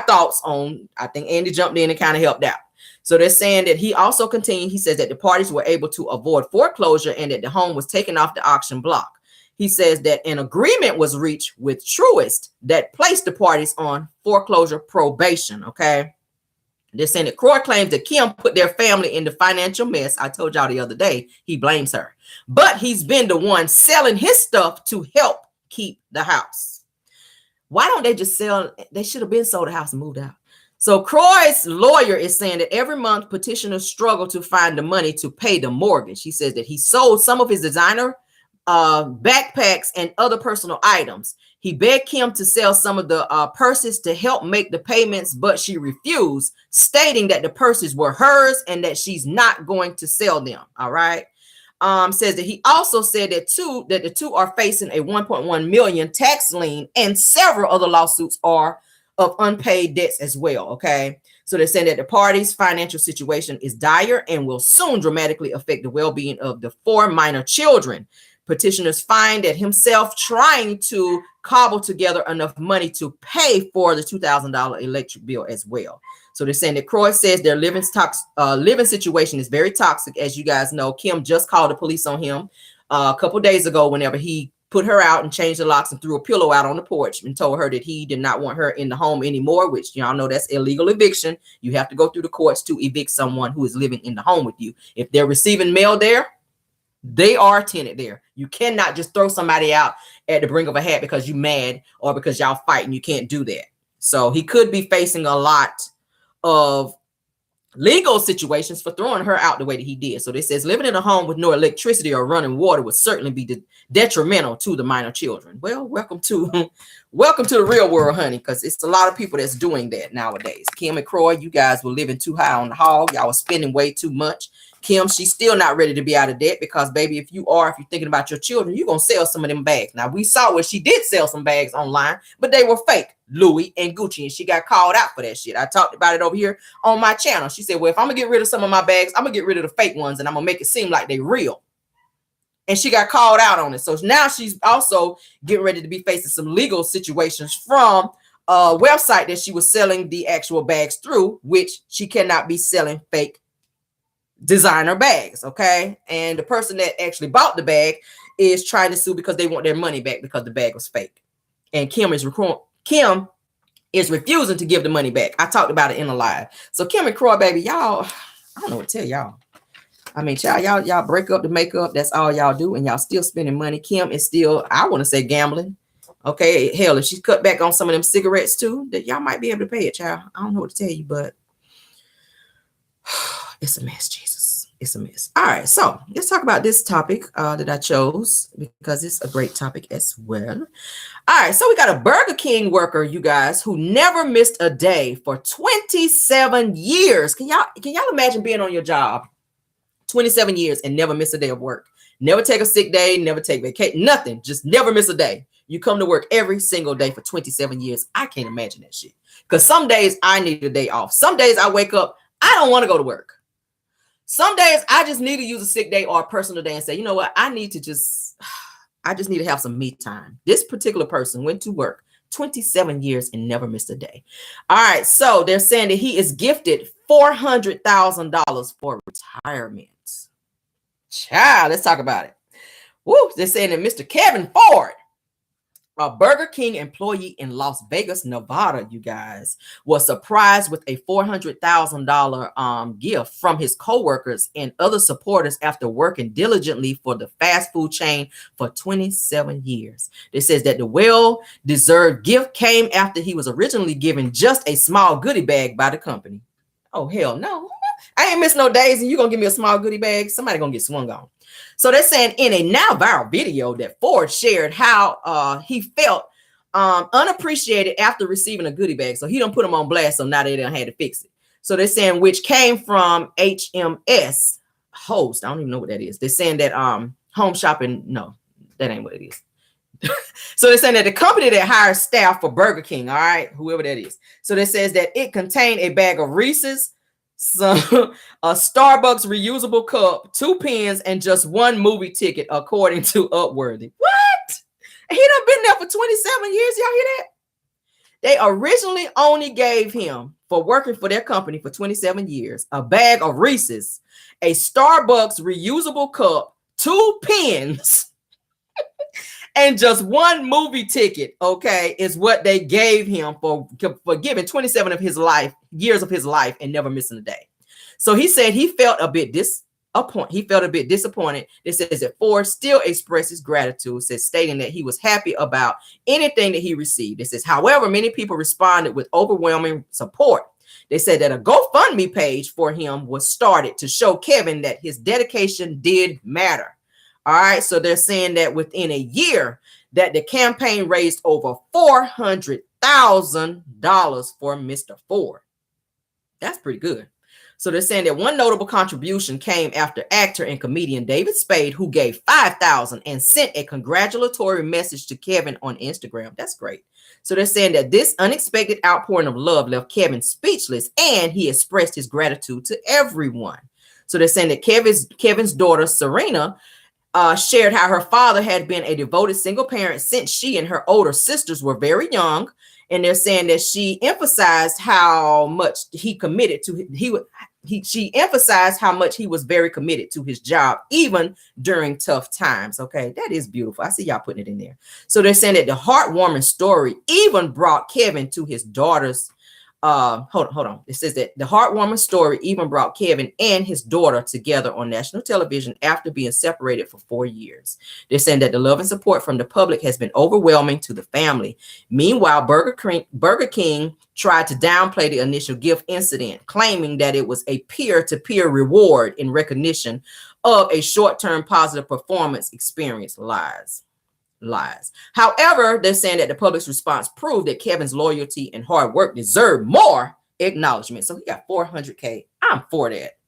thoughts on. I think Andy jumped in and kind of helped out. So they're saying that he also continued. He says that the parties were able to avoid foreclosure and that the home was taken off the auction block. He says that an agreement was reached with Truist that placed the parties on foreclosure probation. Okay. They're saying that Kroy claims that Kim put their family in the financial mess. I told y'all the other day, he blames her, but he's been the one selling his stuff to help keep the house. Why don't they just sell? They should have been sold the house and moved out. So Kroy's lawyer is saying that every month petitioners struggle to find the money to pay the mortgage. He says that he sold some of his designer backpacks and other personal items. He begged Kim to sell some of the purses to help make the payments, but she refused, stating that the purses were hers and that she's not going to sell them. All right. Says that he also said that the two are facing a 1.1 million tax lien and several other lawsuits are of unpaid debts as well. Okay. So they're saying that the parties' financial situation is dire and will soon dramatically affect the well-being of the 4 minor children. Petitioners find that himself trying to cobble together enough money to pay for the $2,000 electric bill as well. So they're saying that Kroy says their living situation is very toxic. As you guys know, Kim just called the police on him a couple days ago whenever he put her out and changed the locks and threw a pillow out on the porch and told her that he did not want her in the home anymore, which y'all know that's illegal eviction. You have to go through the courts to evict someone who is living in the home with you. If they're receiving mail there, they are a tenant there. You cannot just throw somebody out at the brink of a hat because you're mad or because y'all fighting. You can't do that. So he could be facing a lot of legal situations for throwing her out the way that he did. So this says living in a home with no electricity or running water would certainly be detrimental to the minor children. Well, welcome to the real world, honey, because it's a lot of people that's doing that nowadays. Kim and Kroy, you guys were living too high on the hog. Y'all were spending way too much. Kim, she's still not ready to be out of debt because, baby, if you're thinking about your children, you're going to sell some of them bags. Now, we saw where she did sell some bags online, but they were fake, Louis and Gucci, and she got called out for that shit. I talked about it over here on my channel. She said, well, if I'm going to get rid of some of my bags, I'm going to get rid of the fake ones, and I'm going to make it seem like they're real. And she got called out on it. So now she's also getting ready to be facing some legal situations from a website that she was selling the actual bags through, which she cannot be selling fake designer bags. Okay. And the person that actually bought the bag is trying to sue because they want their money back because the bag was fake. And Kim is refusing to give the money back. I talked about it in a live. So Kim and Kroy, baby, y'all, I don't know what to tell y'all. I mean, child, y'all break up to make up. That's all y'all do. And y'all still spending money. Kim is still, I want to say, gambling. Okay. Hell, if she's cut back on some of them cigarettes too, that y'all might be able to pay it, child. I don't know what to tell you, but it's a mess, Jesus. It's a mess. All right. So let's talk about this topic that I chose because it's a great topic as well. All right. So we got a Burger King worker, you guys, who never missed a day for 27 years. Can y'all imagine being on your job 27 years and never miss a day of work? Never take a sick day, never take vacation, nothing. Just never miss a day. You come to work every single day for 27 years. I can't imagine that shit. Because some days I need a day off. Some days I wake up, I don't want to go to work. Some days I just need to use a sick day or a personal day and say, you know what? I just need to have some me time. This particular person went to work 27 years and never missed a day. All right. So they're saying that he is gifted $400,000 for retirement. Child, let's talk about it. Woo, they're saying that Mr. Kevin Ford, a Burger King employee in Las Vegas, Nevada, you guys, was surprised with a $400,000 gift from his coworkers and other supporters after working diligently for the fast food chain for 27 years. It says that the well-deserved gift came after he was originally given just a small goodie bag by the company. Oh, hell no. I ain't missed no days and you're going to give me a small goodie bag? Somebody going to get swung on. So they're saying in a now viral video that Ford shared how he felt unappreciated after receiving a goodie bag. So he don't put them on blast, so now they don't have to fix it. So they're saying, which came from HMS host. I don't even know what that is. They're saying that home shopping. No, that ain't what it is. So they're saying that the company that hires staff for Burger King, all right, whoever that is. So that says that it contained a bag of Reese's, a Starbucks reusable cup, 2 pens, and just 1 movie ticket, according to Upworthy. What? He done been there for 27 years. Y'all hear that? They originally only gave him, for working for their company for 27 years, a bag of Reese's, a Starbucks reusable cup, 2 pens, and just 1 movie ticket, okay, is what they gave him for giving 27 of his years of his life and never missing a day. So he said he felt a bit disappointed. It says that Ford still expressed his gratitude, stating that he was happy about anything that he received. It says, however, many people responded with overwhelming support. They said that a GoFundMe page for him was started to show Kevin that his dedication did matter. All right, so they're saying that within a year that the campaign raised over $400,000 for Mr. Ford. That's pretty good. So they're saying that one notable contribution came after actor and comedian David Spade, who gave $5,000 and sent a congratulatory message to Kevin on Instagram. That's great. So they're saying that this unexpected outpouring of love left Kevin speechless, and he expressed his gratitude to everyone. So they're saying that Kevin's daughter, Serena, shared how her father had been a devoted single parent since she and her older sisters were very young. And they're saying that she emphasized how much he committed to she emphasized how much he was very committed to his job, even during tough times. Okay, that is beautiful. I see y'all putting it in there. So they're saying that the heartwarming story even brought Kevin to his daughter's hold on. It says that the heartwarming story even brought Kevin and his daughter together on national television after being separated for 4 years. They're saying that the love and support from the public has been overwhelming to the family. Meanwhile, Burger King tried to downplay the initial gift incident, claiming that it was a peer-to-peer reward in recognition of a short-term positive performance experience. Lies. However, they're saying that the public's response proved that Kevin's loyalty and hard work deserve more acknowledgement. So he got $400K. I'm for that.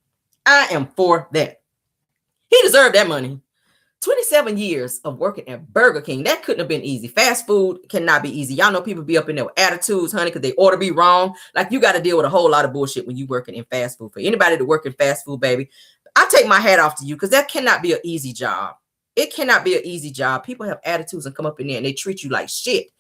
I am for that. He deserved that money. 27 years of working at Burger King. That couldn't have been easy. Fast food cannot be easy. Y'all know people be up in there with attitudes, honey, because they ought to be wrong. Like, you got to deal with a whole lot of bullshit when you working in fast food. For anybody to work in fast food, baby, I take my hat off to you, because that cannot be an easy job. It cannot be an easy job. People have attitudes and come up in there and they treat you like shit.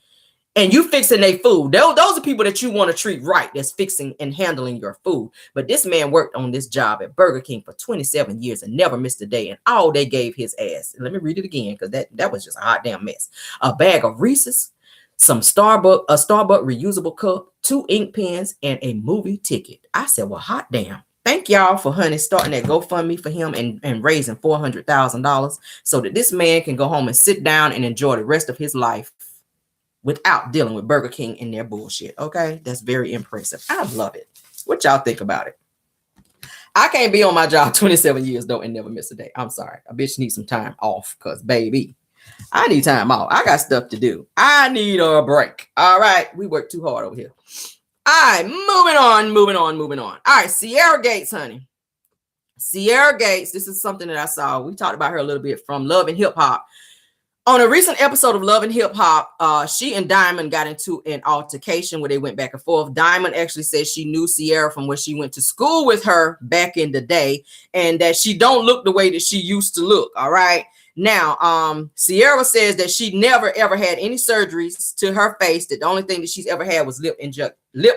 And you fixing their food. Those are people that you want to treat right. That's fixing and handling your food. But this man worked on this job at Burger King for 27 years and never missed a day. And all they gave his ass. Let me read it again, because that was just a hot damn mess. A bag of Reese's, a Starbucks reusable cup, 2 ink pens, and a movie ticket. I said, well, hot damn. Thank y'all for starting that GoFundMe for him and raising $400,000 so that this man can go home and sit down and enjoy the rest of his life without dealing with Burger King and their bullshit. Okay, that's very impressive. I love it. What y'all think about it? I can't be on my job 27 years though and never miss a day. I'm sorry. A bitch needs some time off, because baby, I need time off. I got stuff to do. I need a break. All right, we work too hard over here. All right, moving on. All right, Sierra Gates, honey. Sierra Gates, this is something that I saw. We talked about her a little bit from Love and Hip Hop. On a recent episode of Love and Hip Hop, she and Diamond got into an altercation where they went back and forth. Diamond actually said she knew Sierra from when she went to school with her back in the day, and that she don't look the way that she used to look. All right. Now, Sierra says that she never ever had any surgeries to her face. That the only thing that she's ever had was lip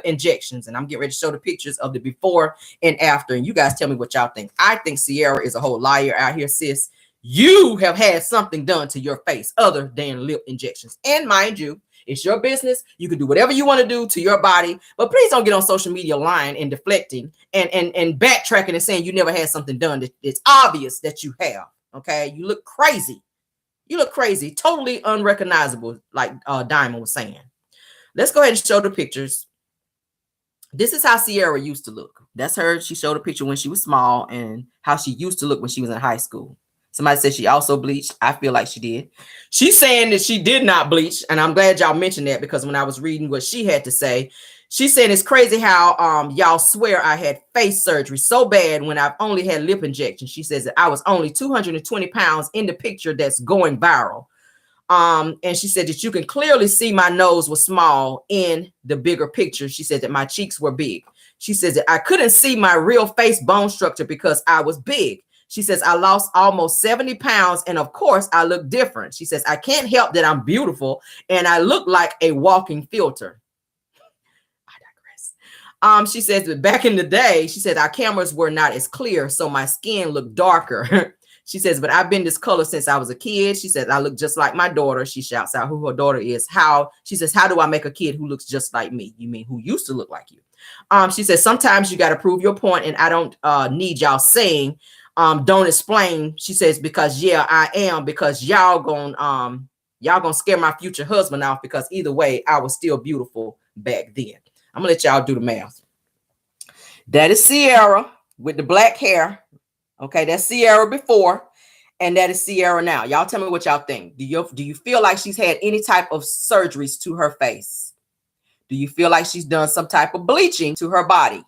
injections. And I'm getting ready to show the pictures of the before and after. And you guys tell me what y'all think. I think Sierra is a whole liar out here, sis. You have had something done to your face other than lip injections. And mind you, it's your business. You can do whatever you want to do to your body, but please don't get on social media lying and deflecting and backtracking and saying you never had something done that it's obvious that you have. Okay, you look crazy. You look crazy, totally unrecognizable, like Diamond was saying. Let's go ahead and show the pictures. This is how Sierra used to look. That's her. She showed a picture when she was small and how she used to look when she was in high school. Somebody said she also bleached. I feel like she did. She's saying that she did not bleach, and I'm glad y'all mentioned that because when I was reading what she had to say, she said it's crazy how y'all swear I had face surgery so bad when I've only had lip injections. She says that I was only 220 pounds in the picture that's going viral. And she said that you can clearly see my nose was small in the bigger picture. She said that my cheeks were big. She says that I couldn't see my real face bone structure because I was big. She says, I lost almost 70 pounds. And of course, I look different. She says, I can't help that I'm beautiful and I look like a walking filter. I digress. She says that back in the day, she said our cameras were not as clear. So my skin looked darker. She says, but I've been this color since I was a kid. She says, I look just like my daughter. She shouts out who her daughter is. She says, how do I make a kid who looks just like me? You mean who used to look like you? She says, sometimes you got to prove your point, and I don't need y'all saying, don't explain. She says, because yeah, I am, because y'all gonna scare my future husband off, because either way, I was still beautiful back then. I'm gonna let y'all do the math. That is Sierra with the black hair. Okay, that's Sierra before, and that is Sierra now. Y'all tell me what y'all think. Do you feel like she's had any type of surgeries to her face? Do you feel like she's done some type of bleaching to her body?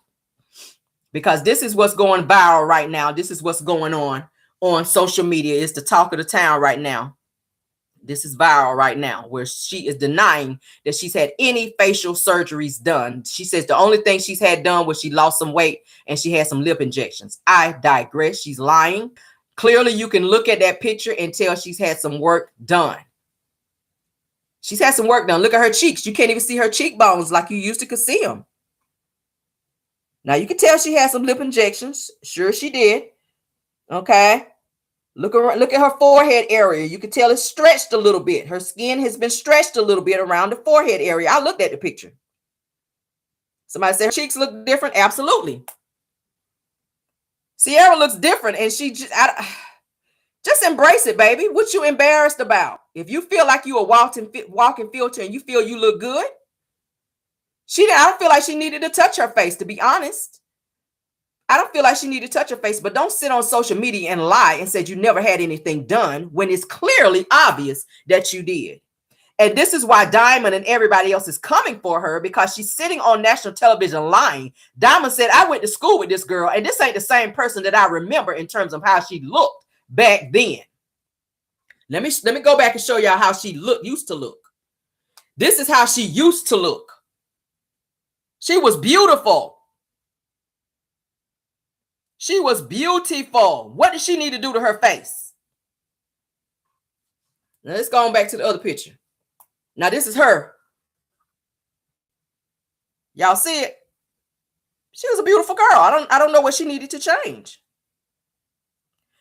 Because this is what's going viral right now. This is what's going on social media. It's the talk of the town right now. This is viral right now, where she is denying that she's had any facial surgeries done. She says the only thing she's had done was she lost some weight and she had some lip injections. I digress. She's lying. Clearly, you can look at that picture and tell she's had some work done. She's had some work done. Look at her cheeks. You can't even see her cheekbones like you used to could see them. Now, you can tell she had some lip injections. Sure, she did. Okay. Look at her forehead area. You can tell it's stretched a little bit. Her skin has been stretched a little bit around the forehead area. I looked at the picture. Somebody said her cheeks look different. Absolutely. Sierra looks different, and she just embrace it, baby. What you embarrassed about? If you feel like you a walking filter and you feel you look good, I don't feel like she needed to touch her face, to be honest. I don't feel like she needed to touch her face, but don't sit on social media and lie and say you never had anything done when it's clearly obvious that you did. And this is why Diamond and everybody else is coming for her, because she's sitting on national television lying. Diamond said, I went to school with this girl, and this ain't the same person that I remember in terms of how she looked back then. Let me go back and show y'all how she used to look. This is how she used to look. She was beautiful. She was beautiful. What did she need to do to her face? Now let's go on back to the other picture. Now this is her. Y'all see it? She was a beautiful girl. I don't know what she needed to change.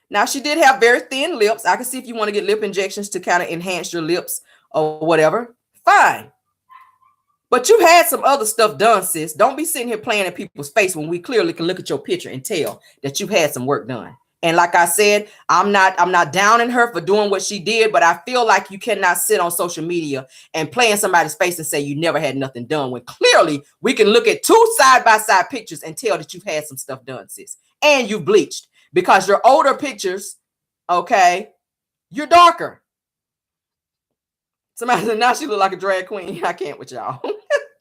Now she did have very thin lips. I can see if you want to get lip injections to kind of enhance your lips or whatever. Fine. But you had some other stuff done, sis. Don't be sitting here playing in people's face when we clearly can look at your picture and tell that you had some work done. And like I said, I'm not downing her for doing what she did, but I feel like you cannot sit on social media and play in somebody's face and say you never had nothing done, when clearly we can look at two side-by-side pictures and tell that you've had some stuff done, sis. And you bleached, because your older pictures, okay, you're darker. Somebody said, now she look like a drag queen. I can't with y'all.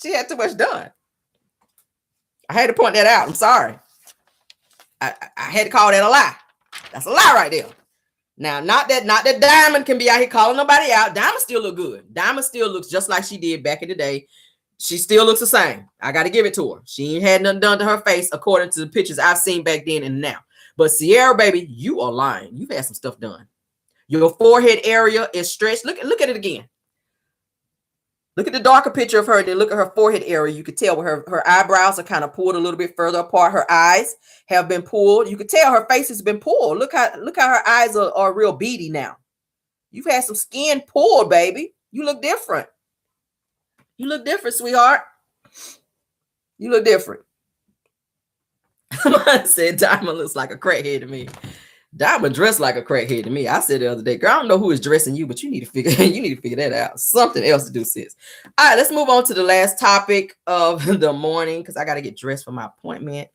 She had too much done. I had to point that out. I'm sorry. I had to call that a lie. That's a lie right there. Now, not that Diamond can be out here calling nobody out. Diamond still look good. Diamond still looks just like she did back in the day. She still looks the same. I got to give it to her. She ain't had nothing done to her face according to the pictures I've seen back then and now. But Sierra, baby, you are lying. You've had some stuff done. Your forehead area is stretched. Look at it again. Look at the darker picture of her. Then look at her forehead area. You could tell her eyebrows are kind of pulled a little bit further apart. Her eyes have been pulled. You could tell her face has been pulled. Look how her eyes are real beady now. You've had some skin pulled, baby. You look different. You look different, sweetheart. You look different. I said Diamond looks like a crackhead to me. Diamond dressed like a crackhead to me. I said the other day, girl, I don't know who is dressing you, but you need to figure that out. Something else to do, sis. All right, let's move on to the last topic of the morning because I got to get dressed for my appointment.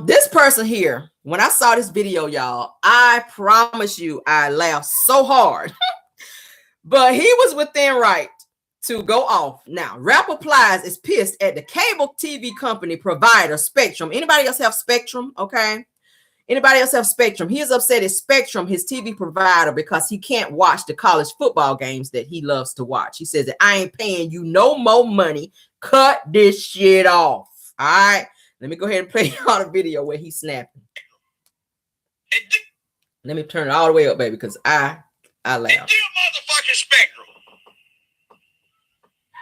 This person here, when I saw this video, y'all, I promise you I laughed so hard. But he was within right to go off. Now, rapper Plies is pissed at the cable TV company provider Spectrum. Anybody else have Spectrum? Okay. Anybody else have Spectrum? He is upset at Spectrum, his TV provider, because he can't watch the college football games that he loves to watch. He says that I ain't paying you no more money. Cut this shit off. All right. Let me go ahead and play y'all the video where he's snapping. Let me turn it all the way up, baby, because I laugh. Dear motherfucking Spectrum,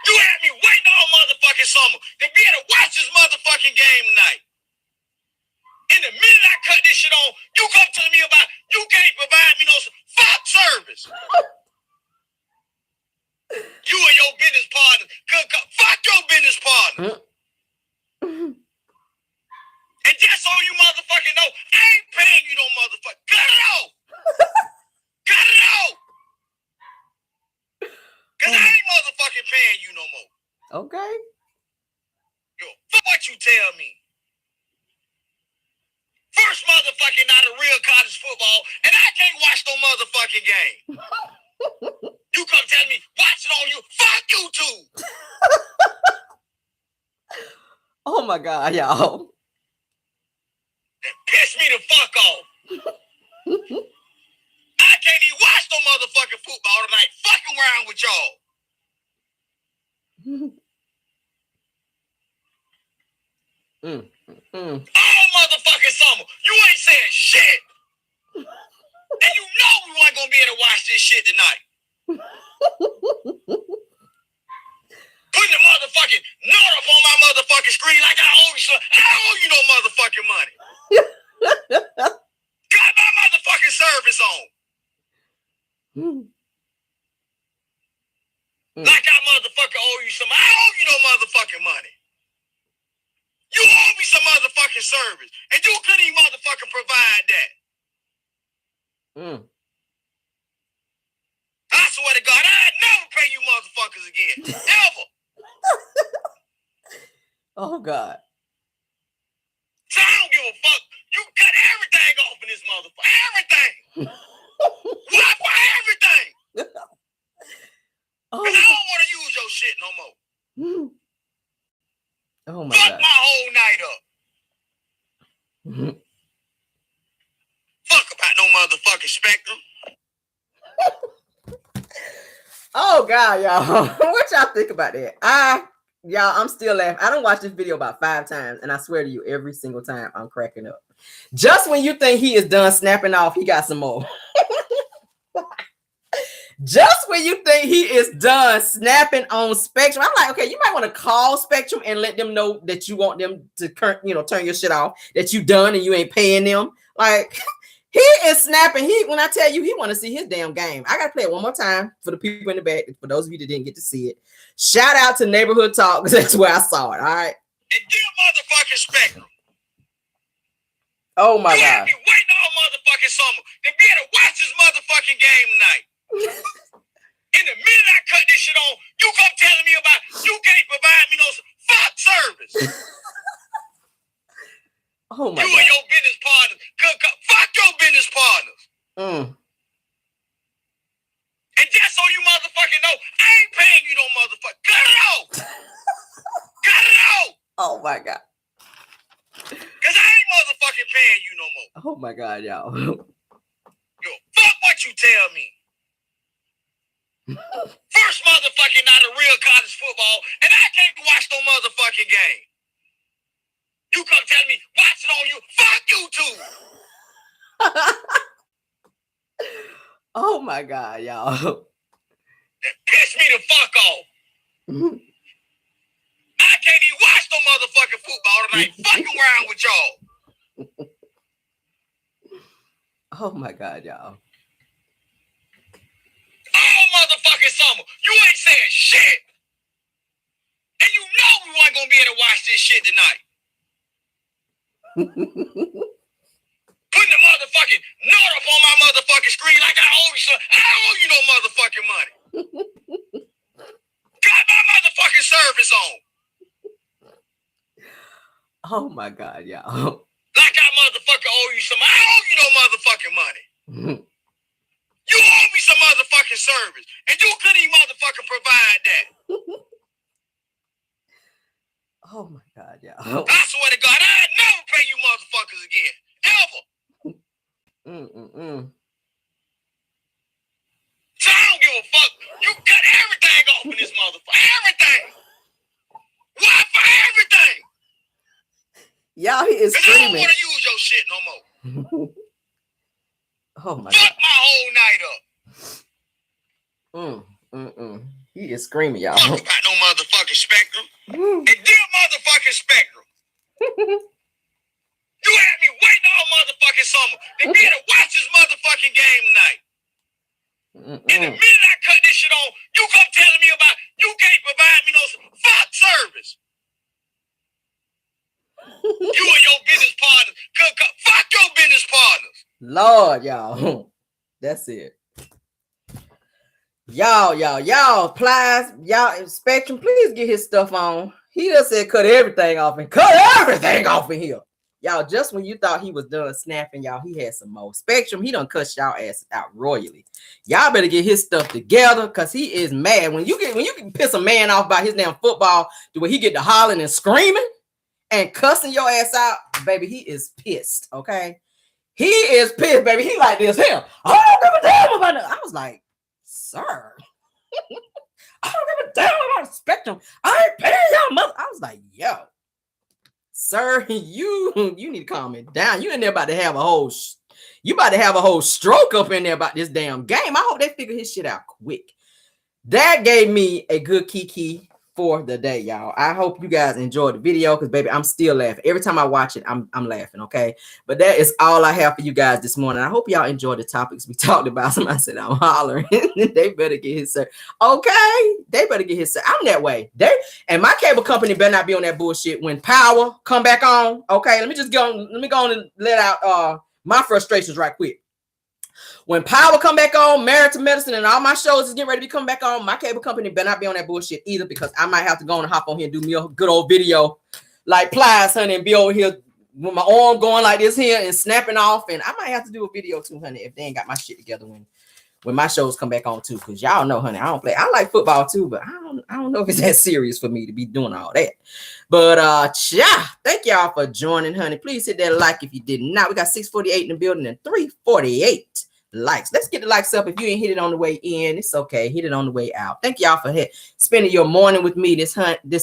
you had me waiting all motherfucking summer to be able to watch this motherfucking game tonight. And the minute I cut this shit on, you come telling me about you can't provide me no fuck service. You and your business partner, fuck your business partner. And just so you motherfucking know, I ain't paying you no motherfucker. Cut it off. Cut it off. Cause I ain't motherfucking paying you no more. Okay. Yo, fuck what you tell me. First motherfucking night of real college football, and I can't watch no motherfucking game. You come tell me, watch it on you. Fuck you too. Oh my God, y'all. That piss me the fuck off. I can't even watch no motherfucking football tonight. Fucking around with y'all. All motherfucking summer, you ain't saying shit. And you know we weren't gonna be able to watch this shit tonight. Putting the motherfucking note up on my motherfucking screen like I owe you some. I owe you no motherfucking money. Got my motherfucking service on. Like I motherfucker owe you some. I owe you no motherfucking money. You owe me some motherfucking service. And you couldn't even motherfucking provide that. I swear to God, I'd never pay you motherfuckers again. Ever. Oh God. So I don't give a fuck. You cut everything off in this motherfucker. Everything. Wi-Fi, everything. Oh, Cause I don't want to use your shit no more. Oh my Fuck God. my whole night up. Fuck about no motherfucking Spectrum. Oh God, y'all. What y'all think about that? I'm still laughing. I don't watch this video about 5 times, and I swear to you, every single time I'm cracking up. Just when you think he is done snapping off, he got some more. Just when you think he is done snapping on Spectrum, I'm like, okay, you might want to call Spectrum and let them know that you want them to, turn your shit off, that you done and you ain't paying them. Like, he is snapping. When I tell you, he want to see his damn game. I gotta play it one more time for the people in the back. For those of you that didn't get to see it, shout out to Neighborhood Talk because that's where I saw it. All right. And dear motherfucking Spectrum. Oh my God. You had me waiting all motherfucking summer to be able to watch this motherfucking game tonight. And the minute I cut this shit on, you come telling me about you can't provide me no fuck service. Oh my you God. And your business partners, fuck your business partners. And just so you motherfucking know, I ain't paying you no motherfucker. Cut it off. Cut it off. Oh my God. Cause I ain't motherfucking paying you no more. Oh my God, y'all. Yo, tell me. First motherfucking night of real college football, and I can't watch no motherfucking game. You come tell me, watch it on you. Fuck you too. Oh my God, y'all. That piss me the fuck off. I can't even watch no motherfucking football tonight. Fucking around with y'all. Oh my God, y'all. All motherfucking summer. You ain't saying shit. And you know we weren't gonna be able to watch this shit tonight. Putting the motherfucking note up on my motherfucking screen like I owe you some. I owe you no motherfucking money. Got my motherfucking service on. Oh my God, y'all. Like I motherfucking owe you some. I owe you no motherfucking money. You owe me some motherfucking service. And you couldn't even motherfucking provide that. Oh my God, y'all. I swear to God, I'd never pay you motherfuckers again. Ever. So I don't give a fuck. You cut everything off in this motherfucker. Everything. Wi-Fi, everything. Y'all, he is Because I don't screaming. want to use your shit no more. Oh my Fuck God. my whole night up. He is screaming, y'all. Fuck about no motherfucking Spectrum. And dear motherfucking Spectrum. You had me waiting all motherfucking summer to be able to watch this motherfucking game tonight. And the minute I cut this shit on, you come telling me about you can't provide me no fuck service. You and your business partners. Fuck your business partners. Lord, y'all. That's it. Y'all, Plies, y'all, Spectrum, please get his stuff on. He just said cut everything off and cut everything off in here. Y'all, just when you thought he was done snapping, y'all, he had some more. Spectrum, he done cuss y'all ass out royally. Y'all better get his stuff together because he is mad. When you can piss a man off by his damn football, the way he get to hollering and screaming and cussing your ass out, baby, he is pissed, okay? He is pissed, baby. He like this here. I don't give a damn about it. I was like, sir, I don't give a damn about Spectrum. I ain't paying y'all mother. I was like, yo, sir, you need to calm it down. You in there about to have a whole, you about to have a whole stroke up in there about this damn game. I hope they figure his shit out quick. That gave me a good kiki for the day, y'all. I hope you guys enjoyed the video because, baby, I'm still laughing. Every time I watch it, I'm laughing, okay? But that is all I have for you guys this morning. I hope y'all enjoyed the topics we talked about. Somebody said I'm hollering. They better get his sir. Okay, they better get his sir. I'm that way. And my cable company better not be on that bullshit when power come back on. Okay, let me go on and let out my frustrations right quick. When power come back on, Married to Medicine and all my shows is getting ready to come back on, my cable company better not be on that bullshit either because I might have to go on and hop on here and do me a good old video like Plies, honey, and be over here with my arm going like this here and snapping off. And I might have to do a video too, honey, if they ain't got my shit together when my shows come back on too. Because y'all know, honey, I don't play. I like football too, but I don't know if it's that serious for me to be doing all that. But yeah, thank y'all for joining, honey. Please hit that like if you did not. We got 648 in the building and 348 likes. Let's get the likes up. If you ain't hit it on the way in, it's okay. Hit it on the way out. Thank y'all for spending your morning with me this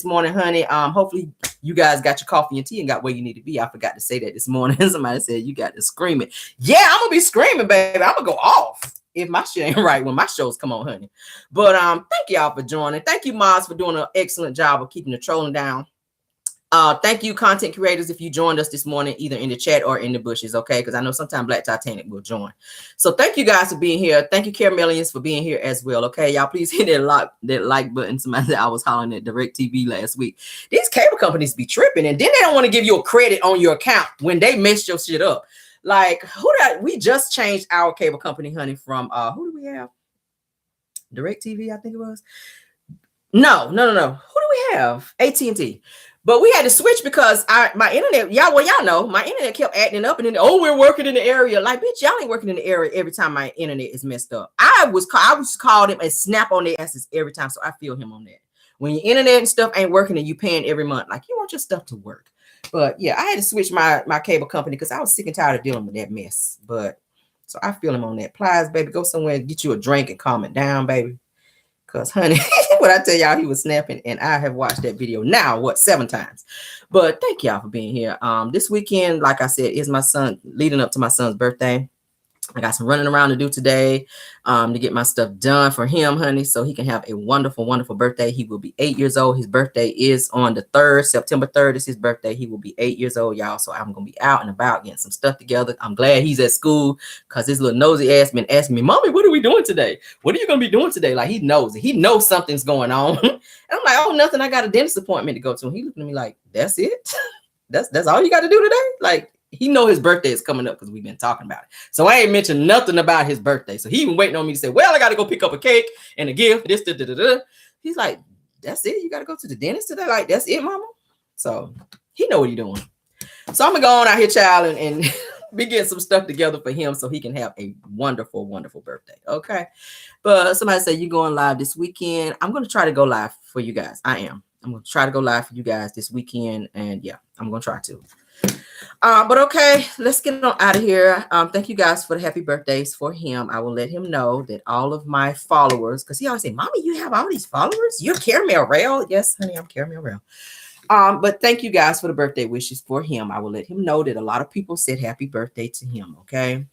morning, honey. Hopefully you guys got your coffee and tea and got where you need to be. I forgot to say that this morning. Somebody said you got to screaming. Yeah, I'm gonna be screaming, baby. I'm gonna go off if my shit ain't right when my shows come on, honey. But thank y'all for joining. Thank you, Mase, for doing an excellent job of keeping the trolling down. Thank you, content creators, if you joined us this morning, either in the chat or in the bushes, okay? Because I know sometimes Black Titanic will join. So thank you guys for being here. Thank you, Caramelians, for being here as well, okay? Y'all please hit that like button. Somebody said I was hollering at DirecTV last week. These cable companies be tripping, and then they don't want to give you a credit on your account when they mess your shit up. Like, we just changed our cable company, honey, from, who do we have? DirecTV, I think it was. No. Who do we have? AT&T. But we had to switch because my internet, y'all know, my internet kept acting up and then, we're working in the area. Like, bitch, y'all ain't working in the area every time my internet is messed up. I was called him and snap on their asses every time. So I feel him on that. When your internet and stuff ain't working and you paying every month, like you want your stuff to work. But yeah, I had to switch my cable company because I was sick and tired of dealing with that mess. But So I feel him on that. Plies, baby, go somewhere and get you a drink and calm it down, baby. Because, honey, what I tell y'all, he was snapping, and I have watched that video now, 7 times. But thank y'all for being here. This weekend, like I said, is my son, leading up to my son's birthday. I got some running around to do today to get my stuff done for him, honey, so he can have a wonderful, wonderful birthday. He will be 8 years old. His birthday is on the 3rd. September 3rd is his birthday. He will be 8 years old, y'all. So I'm going to be out and about getting some stuff together. I'm glad he's at school because his little nosy ass been asking me, Mommy, what are we doing today? What are you going to be doing today? Like, he knows it. He knows something's going on. And I'm like, oh, nothing. I got a dentist appointment to go to. And he looking at me like, that's it? That's all you got to do today? Like, he know his birthday is coming up because we've been talking about it. So I ain't mentioned nothing about his birthday. So he even waiting on me to say, well, I got to go pick up a cake and a gift. This, da, da, da, da. He's like, that's it? You got to go to the dentist today? Like, that's it, mama? So he know what he's doing. So I'm going to go on out here, child, and be getting some stuff together for him so he can have a wonderful, wonderful birthday. Okay. But somebody said you're going live this weekend. I'm going to try to go live for you guys. I am. I'm going to try to go live for you guys this weekend. And yeah, I'm going to try to. But okay, let's get on out of here. Thank you guys for the happy birthdays for him. I will let him know that all of my followers, because he always say, Mommy, you have all these followers? You're Caramel Rell. Yes, honey, I'm Caramel Rell. But thank you guys for the birthday wishes for him. I will let him know that a lot of people said happy birthday to him. Okay.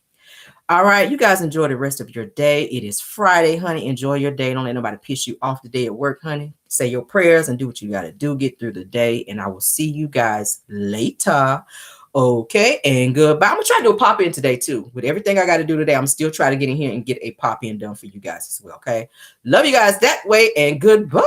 All right, you guys enjoy the rest of your day. It is Friday, honey. Enjoy your day. Don't let nobody piss you off today at work, honey. Say your prayers and do what you got to do. Get through the day, and I will see you guys later. Okay, and goodbye. I'm going to try to do a pop-in today, too. With everything I got to do today, I'm still trying to get in here and get a pop-in done for you guys as well, okay? Love you guys that way, and goodbye.